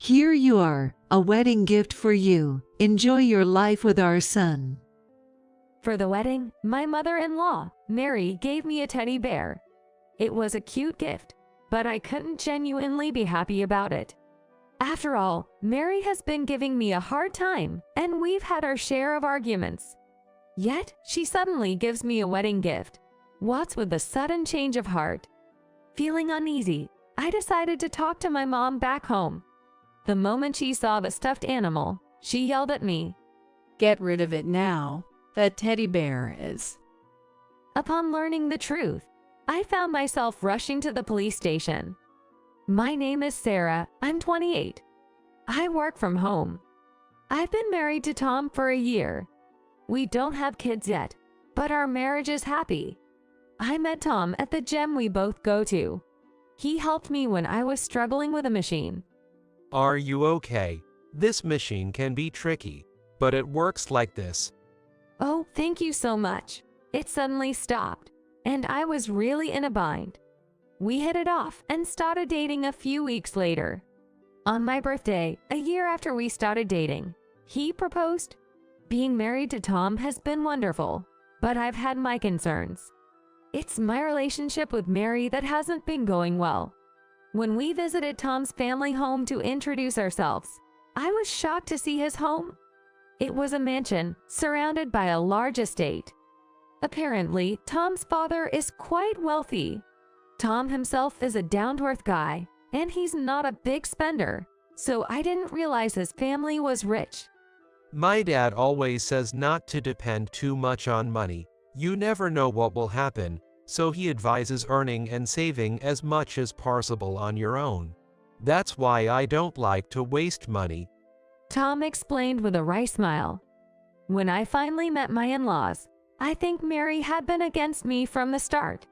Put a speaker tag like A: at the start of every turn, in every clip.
A: Here you are, a wedding gift for you. Enjoy your life with our son.
B: For the wedding, my mother-in-law, Mary, gave me a teddy bear. It was a cute gift, but I couldn't genuinely be happy about it. After all, Mary has been giving me a hard time, and we've had our share of arguments. Yet, she suddenly gives me a wedding gift. What's with the sudden change of heart? Feeling uneasy, I decided to talk to my mom back home. The moment she saw the stuffed animal, she yelled at me.
C: Get rid of it now. That teddy bear is.
B: Upon learning the truth, I found myself rushing to the police station. My name is Sarah, I'm 28. I work from home. I've been married to Tom for a year. We don't have kids yet, but our marriage is happy. I met Tom at the gym we both go to. He helped me when I was struggling with a machine.
D: Are you okay? This machine can be tricky, but it works like this.
B: Oh, thank you so much. It suddenly stopped, and I was really in a bind. We hit it off and started dating a few weeks later. On my birthday, a year after we started dating, he proposed. Being married to Tom has been wonderful, but I've had my concerns. It's my relationship with Mary that hasn't been going well. When we visited Tom's family home to introduce ourselves, I was shocked to see his home. It was a mansion surrounded by a large estate. Apparently, Tom's father is quite wealthy. Tom himself is a down-to-earth guy, and he's not a big spender, so I didn't realize his family was rich.
D: My dad always says not to depend too much on money. You never know what will happen, so he advises earning and saving as much as possible on your own. That's why I don't like to waste money.
B: Tom explained with a wry smile. When I finally met my in-laws, I think Mary had been against me from the start.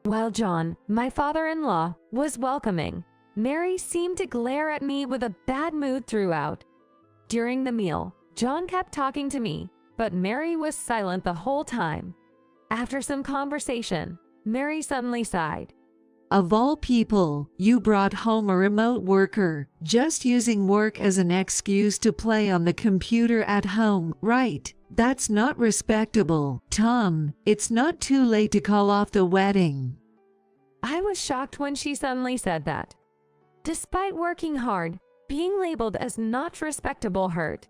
B: While John, my father-in-law, was welcoming, Mary seemed to glare at me with a bad mood throughout. During the meal, John kept talking to me, but Mary was silent the whole time. After some conversation, Mary suddenly sighed.
A: Of all people, you brought home a remote worker, just using work as an excuse to play on the computer at home, right? That's not respectable. Tom, it's not too late to call off the wedding.
B: I was shocked when she suddenly said that. Despite working hard, being labeled as not respectable hurt.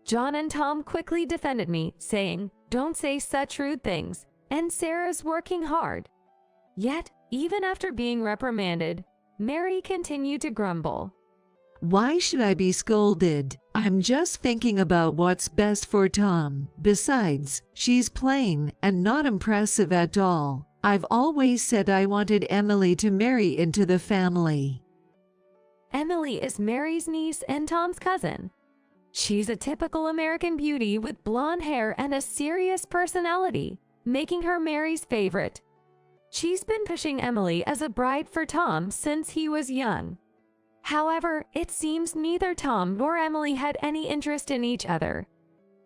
B: John and Tom quickly defended me, saying, "Don't say such rude things, and Sarah's working hard." Yet, even after being reprimanded, Mary continued to grumble.
A: Why should I be scolded? I'm just thinking about what's best for Tom. Besides, she's plain and not impressive at all. I've always said I wanted Emily to marry into the family.
B: Emily is Mary's niece and Tom's cousin. She's a typical American beauty with blonde hair and a serious personality, making her Mary's favorite. She's been pushing Emily as a bride for Tom since he was young. However, it seems neither Tom nor Emily had any interest in each other.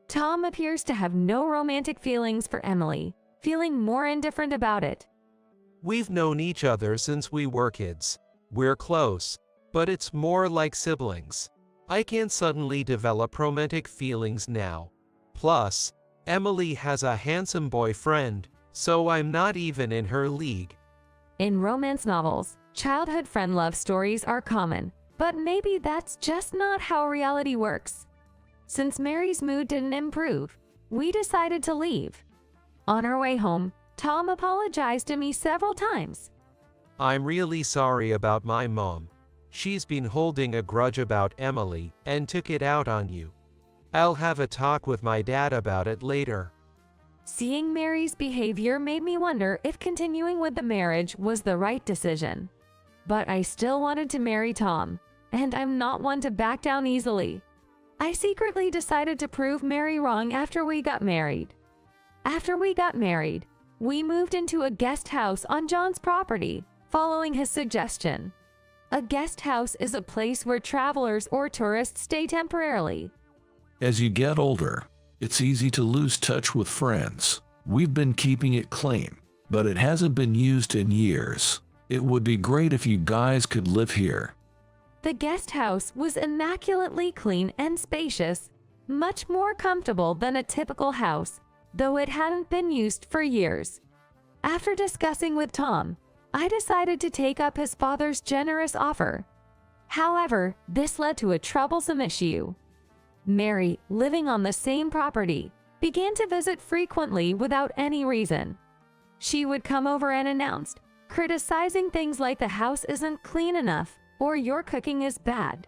B: Tom appears to have no romantic feelings for Emily, feeling more indifferent about it.
D: We've known each other since we were kids. We're close, but it's more like siblings. I can't suddenly develop romantic feelings now. Plus, Emily has a handsome boyfriend, so I'm not even in her league.
B: In romance novels, childhood friend love stories are common, but maybe that's just not how reality works. Since Mary's mood didn't improve, we decided to leave. On our way home, Tom apologized to me several times.
D: I'm really sorry about my mom. She's been holding a grudge about Emily and took it out on you. I'll have a talk with my dad about it later.
B: Seeing Mary's behavior made me wonder if continuing with the marriage was the right decision. But I still wanted to marry Tom, and I'm not one to back down easily. I secretly decided to prove Mary wrong after we got married. After we got married, we moved into a guest house on John's property, following his suggestion. A guest house is a place where travelers or tourists stay temporarily.
E: As you get older, it's easy to lose touch with friends. We've been keeping it clean, but it hasn't been used in years. It would be great if you guys could live here.
B: The guest house was immaculately clean and spacious, much more comfortable than a typical house, though it hadn't been used for years. After discussing with Tom, I decided to take up his father's generous offer. However, this led to a troublesome issue. Mary, living on the same property, began to visit frequently without any reason. She would come over and announce, criticizing things like the house isn't clean enough or your cooking is bad.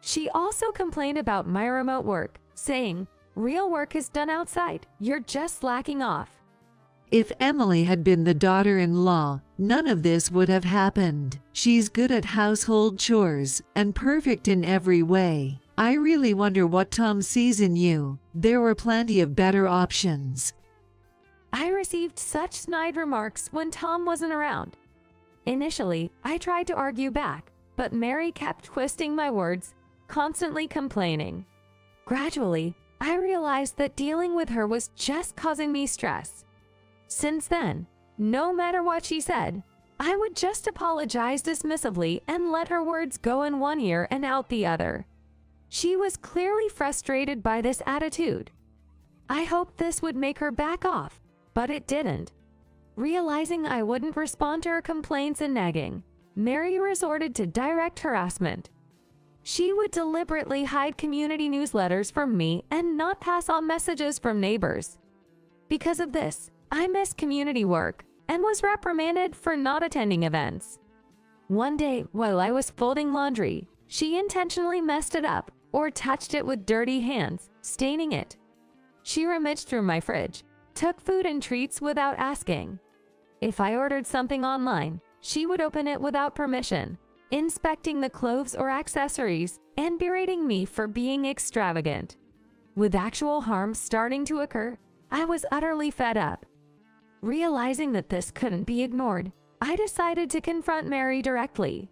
B: She also complained about my remote work, saying, real work is done outside, you're just slacking off.
A: If Emily had been the daughter-in-law, none of this would have happened. She's good at household chores and perfect in every way. I really wonder what Tom sees in you. There were plenty of better options.
B: I received such snide remarks when Tom wasn't around. Initially, I tried to argue back, but Mary kept twisting my words, constantly complaining. Gradually, I realized that dealing with her was just causing me stress. Since then, no matter what she said, I would just apologize dismissively and let her words go in one ear and out the other. She was clearly frustrated by this attitude. I hoped this would make her back off, but it didn't. Realizing I wouldn't respond to her complaints and nagging, Mary resorted to direct harassment. She would deliberately hide community newsletters from me and not pass on messages from neighbors. Because of this, I missed community work and was reprimanded for not attending events. One day, while I was folding laundry, she intentionally messed it up or touched it with dirty hands, staining it. She rummaged through my fridge, took food and treats without asking. If I ordered something online, she would open it without permission, inspecting the clothes or accessories and berating me for being extravagant. With actual harm starting to occur, I was utterly fed up. Realizing that this couldn't be ignored, I decided to confront Mary directly.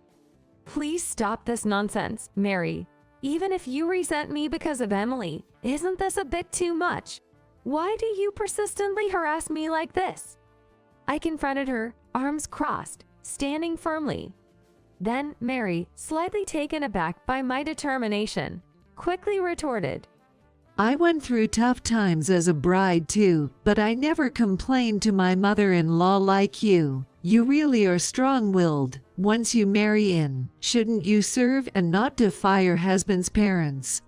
B: Please stop this nonsense, Mary. Even if you resent me because of Emily, isn't this a bit too much? Why do you persistently harass me like this? I confronted her, arms crossed, standing firmly. Then Mary, slightly taken aback by my determination, quickly retorted,
A: I went through tough times as a bride too, but I never complained to my mother-in-law like you. You really are strong-willed. Once you marry in, shouldn't you serve and not defy your husband's parents?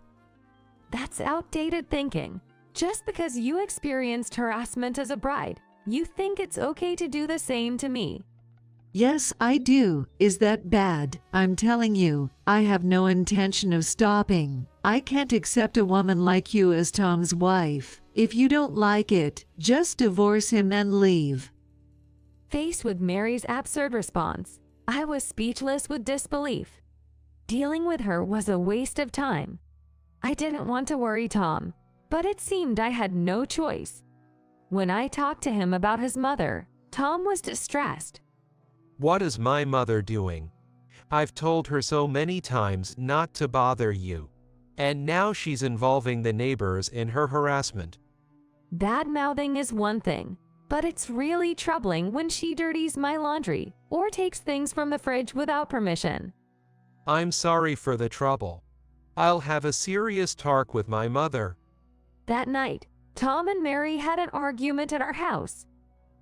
B: That's outdated thinking. Just because you experienced harassment as a bride, you think it's okay to do the same to me.
A: Yes, I do. Is that bad? I'm telling you, I have no intention of stopping. I can't accept a woman like you as Tom's wife. If you don't like it, just divorce him and leave.
B: Faced with Mary's absurd response, I was speechless with disbelief. Dealing with her was a waste of time. I didn't want to worry Tom, but it seemed I had no choice. When I talked to him about his mother, Tom was distressed.
D: What is my mother doing? I've told her so many times not to bother you. And now she's involving the neighbors in her harassment.
B: Bad-mouthing is one thing, but it's really troubling when she dirties my laundry or takes things from the fridge without permission.
D: I'm sorry for the trouble. I'll have a serious talk with my mother.
B: That night, Tom and Mary had an argument at our house.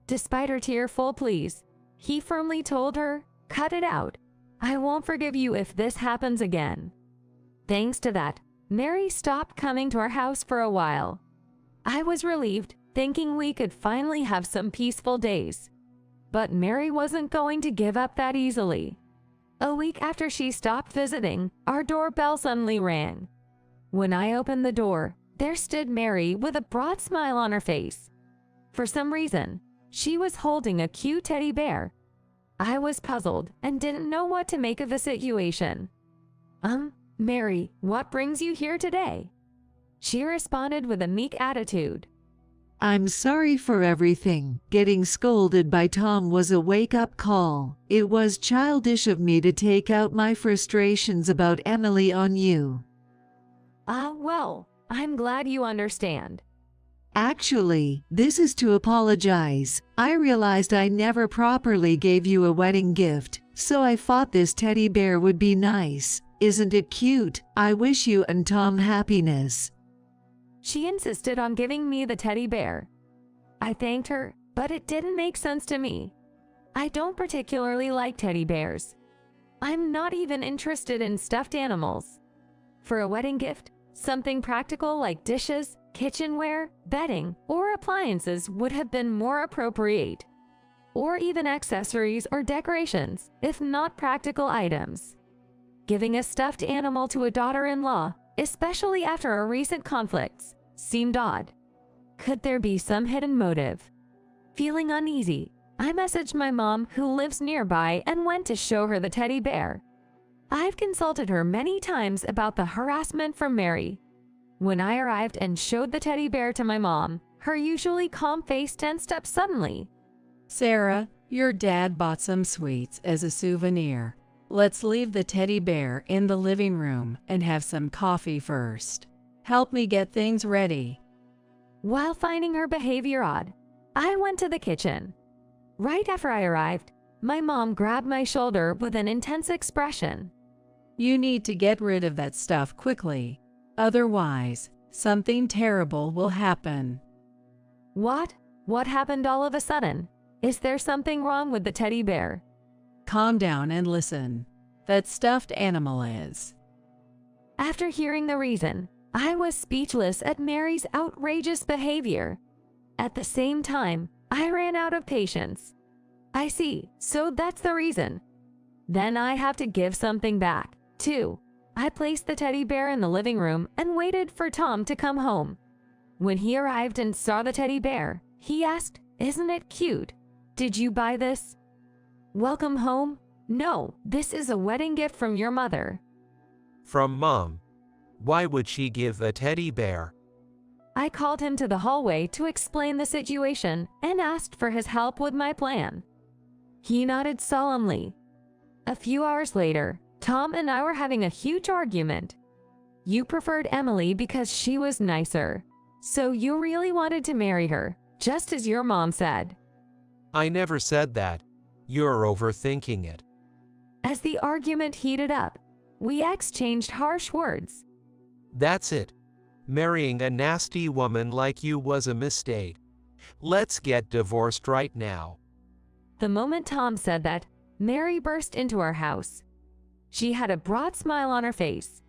B: Despite her tearful pleas, he firmly told her, "Cut it out. I won't forgive you if this happens again." Thanks to that, Mary stopped coming to our house for a while. I was relieved, thinking we could finally have some peaceful days. But Mary wasn't going to give up that easily. A week after she stopped visiting, our doorbell suddenly rang. When I opened the door, there stood Mary with a broad smile on her face. For some reason, she was holding a cute teddy bear. I was puzzled and didn't know what to make of the situation. Mary, what brings you here today?" She responded with a meek attitude.
A: I'm sorry for everything. Getting scolded by Tom was a wake-up call. It was childish of me to take out my frustrations about Emily on you.
B: Well, I'm glad you understand.
A: Actually, this is to apologize. I realized I never properly gave you a wedding gift, so I thought this teddy bear would be nice. isn't it cute? I wish you and Tom happiness.
B: She insisted on giving me the teddy bear. I thanked her, but it didn't make sense to me. I don't particularly like teddy bears. I'm not even interested in stuffed animals. For a wedding gift, something practical like dishes, kitchenware, bedding, or appliances would have been more appropriate. Or even accessories or decorations, if not practical items. Giving a stuffed animal to a daughter-in-law, especially after our recent conflicts, seemed odd. Could there be some hidden motive? Feeling uneasy, I messaged my mom, who lives nearby, and went to show her the teddy bear. I've consulted her many times about the harassment from Mary. When I arrived and showed the teddy bear to my mom, her usually calm face tensed up suddenly.
C: Sarah, your dad bought some sweets as a souvenir. Let's leave the teddy bear in the living room and have some coffee first. Help me get things ready.
B: While finding her behavior odd, I went to the kitchen. Right after I arrived, my mom grabbed my shoulder with an intense expression.
C: You need to get rid of that stuff quickly. Otherwise, something terrible will happen.
B: What? What happened all of a sudden? Is there something wrong with the teddy bear?
C: Calm down and listen. That stuffed animal is.
B: After hearing the reason, I was speechless at Mary's outrageous behavior. At the same time, I ran out of patience. I see, so that's the reason. Then I have to give something back, too. I placed the teddy bear in the living room and waited for Tom to come home. When he arrived and saw the teddy bear, he asked, "Isn't it cute? Did you buy this?" "Welcome home? No, this is a wedding gift from your mother."
D: From Mom. Why would she give a teddy bear?
B: I called him to the hallway to explain the situation and asked for his help with my plan. He nodded solemnly. A few hours later, Tom and I were having a huge argument. You preferred Emily because she was nicer. So you really wanted to marry her, just as your mom said.
D: I never said that. You're overthinking it.
B: As the argument heated up, we exchanged harsh words.
D: That's it. Marrying a nasty woman like you was a mistake. Let's get divorced right now.
B: The moment Tom said that, Mary burst into our house. She had a broad smile on her face.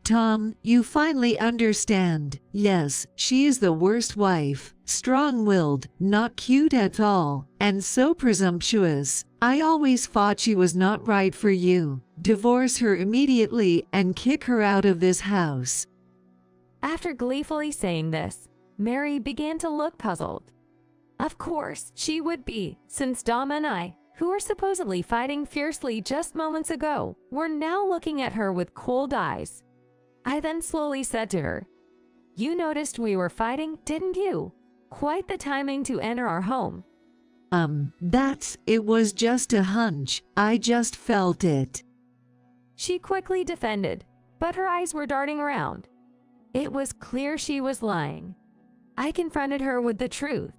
A: Tom, you finally understand. Yes, she is the worst wife. Strong-willed, not cute at all, and so presumptuous. I always thought she was not right for you. Divorce her immediately and kick her out of this house.
B: After gleefully saying this, Mary began to look puzzled. Of course, she would be, since Dom and I, who were supposedly fighting fiercely just moments ago, were now looking at her with cold eyes. I then slowly said to her, "You noticed we were fighting, didn't you? Quite the timing to enter our home."
A: It was just a hunch. I just felt it.
B: She quickly defended, but her eyes were darting around. It was clear she was lying. I confronted her with the truth.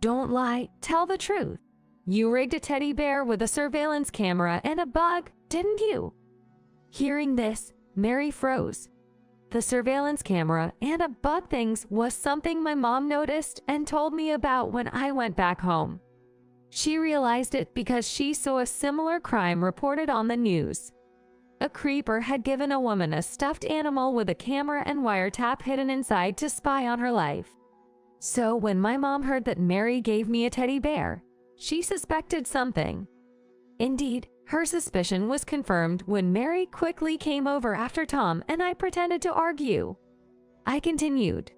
B: "Don't lie, tell the truth. You rigged a teddy bear with a surveillance camera and a bug, didn't you?" Hearing this, Mary froze. The surveillance camera and a bug things was something my mom noticed and told me about when I went back home. She realized it because she saw a similar crime reported on the news. A creeper had given a woman a stuffed animal with a camera and wiretap hidden inside to spy on her life. So when my mom heard that Mary gave me a teddy bear, she suspected something. Indeed, her suspicion was confirmed when Mary quickly came over after Tom and I pretended to argue. I continued.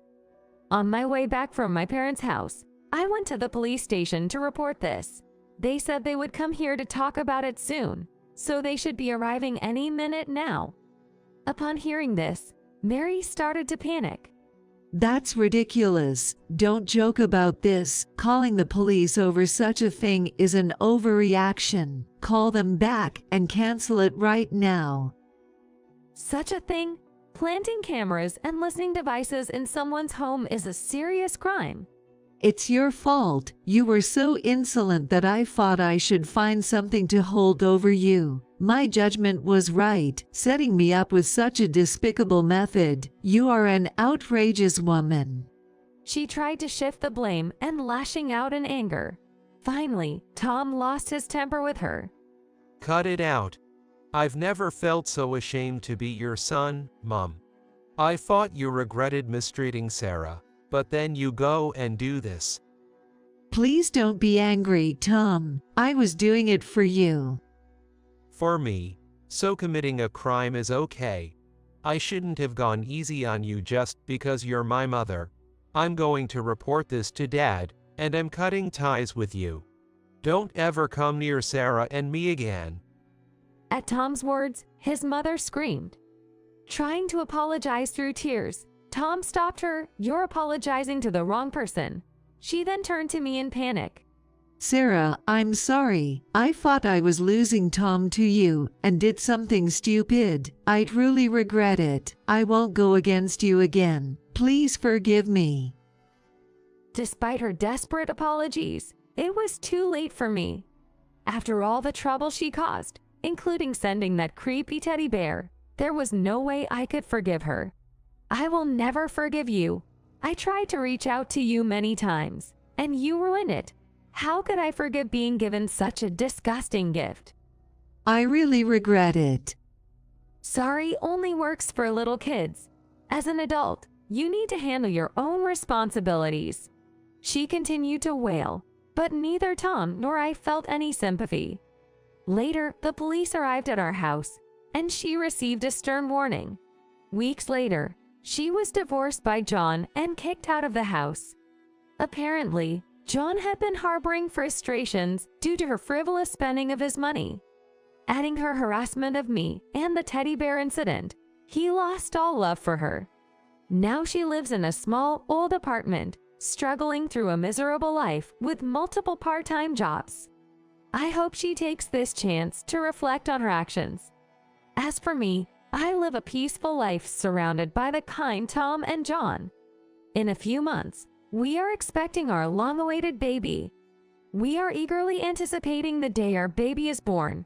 B: On my way back from my parents' house, I went to the police station to report this. They said they would come here to talk about it soon, so they should be arriving any minute now. Upon hearing this, Mary started to panic.
A: That's ridiculous. Don't joke about this. Calling the police over such a thing is an overreaction. Call them back and cancel it right now.
B: Such a thing? Planting cameras and listening devices in someone's home is a serious crime.
A: It's your fault. You were so insolent that I thought I should find something to hold over you. My judgment was right, setting me up with such a despicable method. You are an outrageous woman.
B: She tried to shift the blame and lashing out in anger. Finally, Tom lost his temper with her.
D: Cut it out. I've never felt so ashamed to be your son, Mom. I thought you regretted mistreating Sarah, but then you go and do this.
A: Please don't be angry, Tom. I was doing it for you.
D: For me, so committing a crime is okay. I shouldn't have gone easy on you just because you're my mother. I'm going to report this to Dad, and I'm cutting ties with you. Don't ever come near Sarah and me again.
B: At Tom's words, his mother screamed. Trying to apologize through tears, Tom stopped her. You're apologizing to the wrong person. She then turned to me in panic.
A: Sarah, I'm sorry. I thought I was losing Tom to you and did something stupid. I truly regret it. I won't go against you again. Please forgive me.
B: Despite her desperate apologies, it was too late for me. After all the trouble she caused, including sending that creepy teddy bear, there was no way I could forgive her. I will never forgive you. I tried to reach out to you many times, and you ruined it. How could I forgive being given such a disgusting gift?
A: I really regret it.
B: Sorry only works for little kids. As an adult, you need to handle your own responsibilities. She continued to wail, but neither Tom nor I felt any sympathy. Later, the police arrived at our house, and she received a stern warning. Weeks later, she was divorced by John and kicked out of the house. Apparently, John had been harboring frustrations due to her frivolous spending of his money. Adding her harassment of me and the teddy bear incident, he lost all love for her. Now she lives in a small, old apartment, struggling through a miserable life with multiple part-time jobs. I hope she takes this chance to reflect on her actions. As for me, I live a peaceful life surrounded by the kind Tom and John. In a few months, we are expecting our long-awaited baby. We are eagerly anticipating the day our baby is born.